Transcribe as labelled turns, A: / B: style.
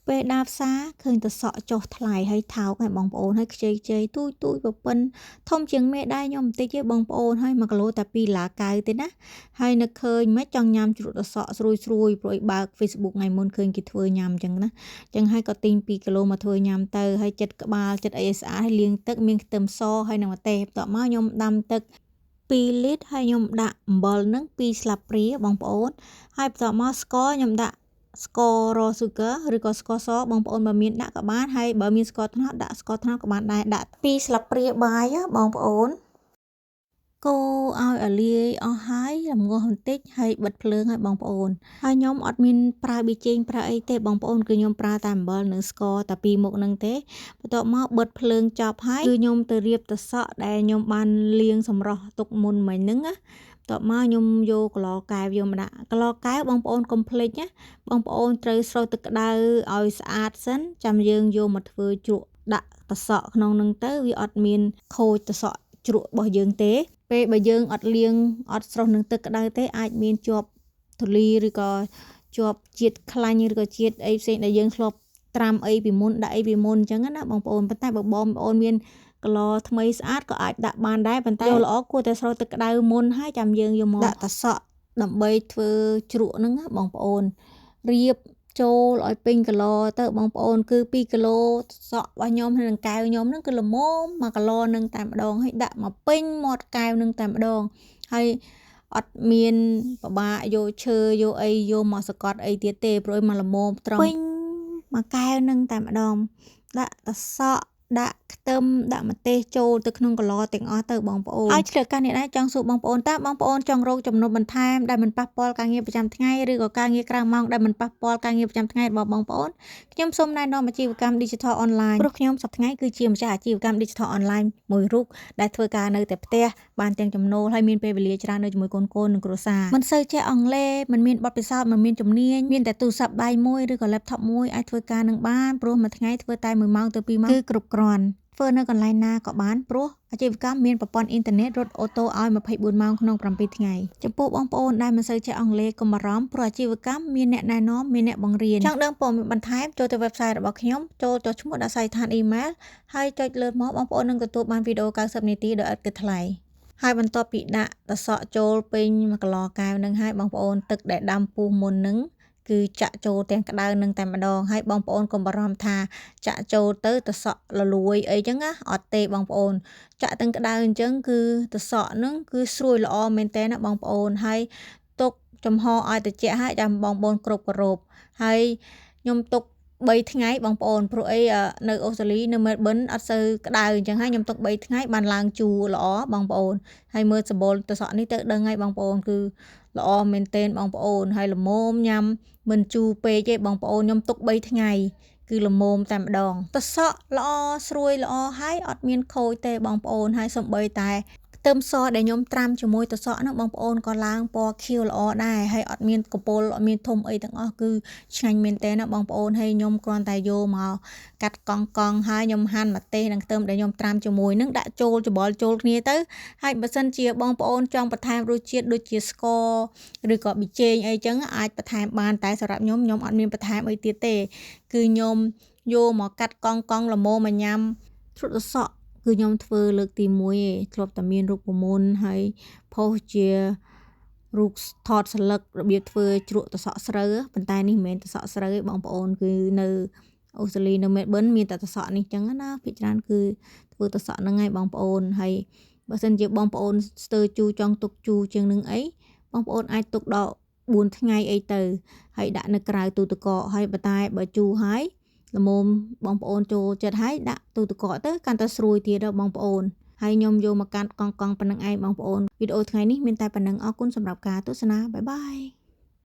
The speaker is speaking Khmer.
A: ពេលដើរផ្សារឃើញតសក់ចុះថ្លៃហើយថោកហើយបងប្អូនហើយខ្ចីទូចប្រពន្ធធំជាងមេដៃខ្ញុំបន្តិចទេបងប្អូនហើយ1គីឡូតែ2.90ទេណាហើយនឹកឃើញមិនចង់ញ៉ាំជ្រក់តសក់ស្រួយព្រោះឲ្យបើក Facebook ថ្ងៃមុនឃើញគេធ្វើញ៉ាំអញ្ចឹងណាអញ្ចឹងហើយក៏ទិញ2គីឡូមកធ្វើញ៉ាំទៅហើយចិត្តក្បាលចិត្តអីស្អាតហើយលាងទឹកមានខ្ទឹមសហើយនឹងម្ទេសបន្ទាប់មកខ្ញុំដាំទឹក2លីត្រហើយខ្ញុំដាក់អំបិលនឹង2ស្លាបព្រាបងប្អូនហើយបន្ទាប់មកស្ករខ្ញុំដាក់ស្ករ raw sugar ឬក៏ស្ករសបងប្អូនបើមានដាក់ក៏បានហើយបើមានស្ករត្នោតដាក់ស្ករត្នោតក៏បានដែរដាក់2ស្លាបព្រាបាយបងប្អូនកូរឲ្យអាលាយអស់ហើយរំងាស់បន្តិចហើយបិទភ្លើងឲ្យបងប្អូនហើយខ្ញុំអត់មានប្រើប៊ីចេងប្រើអីទេបងប្អូនគឺខ្ញុំប្រើតែអំបិលនិងស្ករតែពីរមុខហ្នឹងទេបន្ទាប់មកបិទភ្លើងចប់ហើយគឺខ្ញុំទៅរៀបតសក់ដែលខ្ញុំបានលាងសម្រស់ទុកមុនមិញហ្នឹងណាបន្ទាប់មកខ្ញុំយកកន្លកែវយកមកដាក់កន្លកែវបងប្អូនកុំភ្លេចណាបងប្អូនត្រូវស្រូបទឹកក្តៅឲ្យស្អាតសិនចាំយើងយកមកធ្វើជ្រក់ដាក់តសក់ក្នុងហ្នឹងទៅវាអត់មានខូចតសក់ជ្រក់របស់យើងទេពេលបើយើងអត់លាងអត់ស្រុះនឹងទឹកក្តៅទេអាចមានជាប់ធូលីឬក៏ជាប់ជាតិខ្លាញ់ឬក៏ជាតិអីផ្សេងដែលយើងធ្លាប់ត្រាំអីពីមុនដាក់អីពីមុនអញ្ចឹងណាបងប្អូនប៉ុន្តែបើបងប្អូនមានកន្លថ្មីស្អាតក៏អាចដាក់បានដែរប៉ុន្តែយកល្អគួរតែស្រូបទឹកក្តៅមុនហើយចាំយើងយកមកដាក់តសក់ដើម្បីធ្វើជ្រក់ហ្នឹងណាបងប្អូនរៀបចូលឲ្យពេញគីឡទៅបងប្អូនគឺ2គីឡូសក់របស់ខ្ញុំហើយនឹងកែវខ្ញុំហ្នឹងគឺល្មម1គីឡនឹងតែម្ដងហើយដាក់មកពេញមាត់កែវនឹងតែម្ដងហើយអត់មានពិបាកយកឈើយកអីយកមកសកត់អីទៀតទេព្រោះមកល្មមត្រង់ពេញមួយកែវនឹងតែម្ដងដាក់តសក់ដាក់ខ្ទឹមដាក់ម្ទេសចូលទៅក្នុងកន្លទាំងអស់ទៅបងប្អូនហើយឆ្លៀតកាសនេះដែរចង់សួរបងប្អូនតើបងប្អូនចង់រកចំណូលបន្ថែមដែលមិនប៉ះពាល់ការងារប្រចាំថ្ងៃឬក៏ការងារក្រៅម៉ោងដែលមិនប៉ះពាល់ការងារប្រចាំថ្ងៃរបស់បងប្អូនខ្ញុំសូមណែនាំអាជីវកម្ម Digital Online ព្រោះខ្ញុំសប្តាហ៍ថ្ងៃគឺជាម្ចាស់អាជីវកម្ម Digital Online មួយរូបដែលធ្វើការនៅតែផ្ទះបានទាំងចំណូលហើយមានពេលវេលាច្រើននៅជាមួយកូននិងគ្រួសារមិនសូវចេះអង់គ្លេសមិនមានបទពិសោធន៍មិនមានជំនាញមានតែទូរស័ព្ទដៃមួយឬក៏ laptop មួយអាចធ្វើការនឹងបានព្រោះមួយថ្ងៃធ្វើតែ1ម៉ោងទៅ2ម៉ោងគឺគ្រប់គ្រាន់ធ្វើនៅកន្លែងណាក៏បានព្រោះអាជីវកម្មមានប្រព័ន្ធអ៊ីនធឺណិតរត់អូតូឲ្យ24ម៉ោងក្នុង7ថ្ងៃចំពោះបងប្អូនដែលមិនសូវចេះអង់គ្លេសកុំបារម្ភព្រោះអាជីវកម្មមានអ្នកណែនាំមានអ្នកបង្រៀនចង់ដឹងព័ត៌មានបន្ថែមចូលទៅ website របស់ខ្ញុំចូលចុះឈ្មោះដាក់សាយដ្ឋានអ៊ីមែលហើយចុចលើមកបងប្អូននឹងទទួលបានវីដេអូ90នាទីដោយឥតគិតថ្លៃហើយបន្ទាប់ពីដាក់តសក់ចូលពេញ1គីឡកែវនឹងហើយបងប្អូនទឹកដែលដាំពុះមុននឹងគឺចាក់ចូលទាំងក្តៅនឹងតែម្ដងហើយបងប្អូនកុំបារម្ភថាចាក់ចូលទៅតសក់លលួយអីចឹងណាអត់ទេបងប្អូនចាក់ទាំងក្តៅអញ្ចឹងគឺតសក់ហ្នឹងគឺស្រួយល្អមែនតើណាបងប្អូនហើយទុកចំហឲ្យត្រជាក់ហើយចាំបងប្អូនគ្រប់គ្របហើយខ្ញុំទុក3ថ្ងៃបងប្អូនព្រោះអីនៅអូស្ត្រាលីនៅមែលប៊នអត់សូវក្តៅអញ្ចឹងហើយខ្ញុំទុក3ថ្ងៃបានឡើងជូរល្អបងប្អូនហើយមើលសម្បូរតសក់នេះទៅដឹងហើយបងប្អូនគឺល្អមែនទែនបងប្អូនហើយល្មមញ៉ាំមិនជូរពេកទេបងប្អូនខ្ញុំទុក3ថ្ងៃគឺល្មមតែម្ដងតសក់ល្អស្រួយល្អហើយអត់មានខូចទេបងប្អូនហើយសំបីតែខ្ទឹមសដែលខ្ញុំត្រាំជាមួយតសក់ហ្នឹងបងប្អូនក៏ឡើងពណ៌ខៀវល្អដែរហើយអត់មានកំពូលអត់មានធំអីទាំងអស់គឺឆ្ងាញ់មែនតើណាបងប្អូនហើយខ្ញុំគ្រាន់តែយកមកកាត់កង់ហើយខ្ញុំហាន់ម្ទេសនិងខ្ទឹមដែលខ្ញុំត្រាំជាមួយនឹងដាក់ចូលច្បល់ចូលគ្នាទៅហើយបើសិនជាបងប្អូនចង់បន្ថែមរសជាតិដូចជាស្ករឬក៏ប៊ីចេងអីចឹងអាចបន្ថែមបានតែសម្រាប់ខ្ញុំអត់មានបន្ថែមអីទៀតទេគឺខ្ញុំយកមកកាត់កង់ល្មមមកញ៉ាំជ្រក់តសក់គឺខ្ញុំធ្វើលើកទី1ឯងធ្លាប់តែមានរូបមន្តហើយផុសជារូបថតស្លឹករបៀបធ្វើជ្រក់តសក់ស្រូវប៉ុន្តែនេះមិនមែនតសក់ស្រូវទេបងប្អូនគឺនៅអូស្ត្រាលីនៅមែលប៊នមានតែតសក់នេះចឹងណាភាគច្រើនគឺធ្វើតសក់ហ្នឹងហើយបងប្អូនហើយបើសិនជាបងប្អូនស្ទើរជូរចង់ទុកជូរជាងនឹងអីបងប្អូនអាចទុកដល់4ថ្ងៃអីទៅហើយដាក់នៅក្រៅទូទឹកកកហើយប៉ុន្តែបើជូរហើយល្មមបងប្អូនចូលចិត្តហើយដាក់ទូទឹកកកទៅកាន់តែស្រួយទៀតដល់បងប្អូនហើយខ្ញុំយកមកកាត់កង់ប៉ុណ្្នឹងឯងបងប្អូនវីដេអូថ្ងៃនេះមានតែប៉ុណ្្នឹងអរគុណសម្រាប់ការទស្សនាបាយបាយ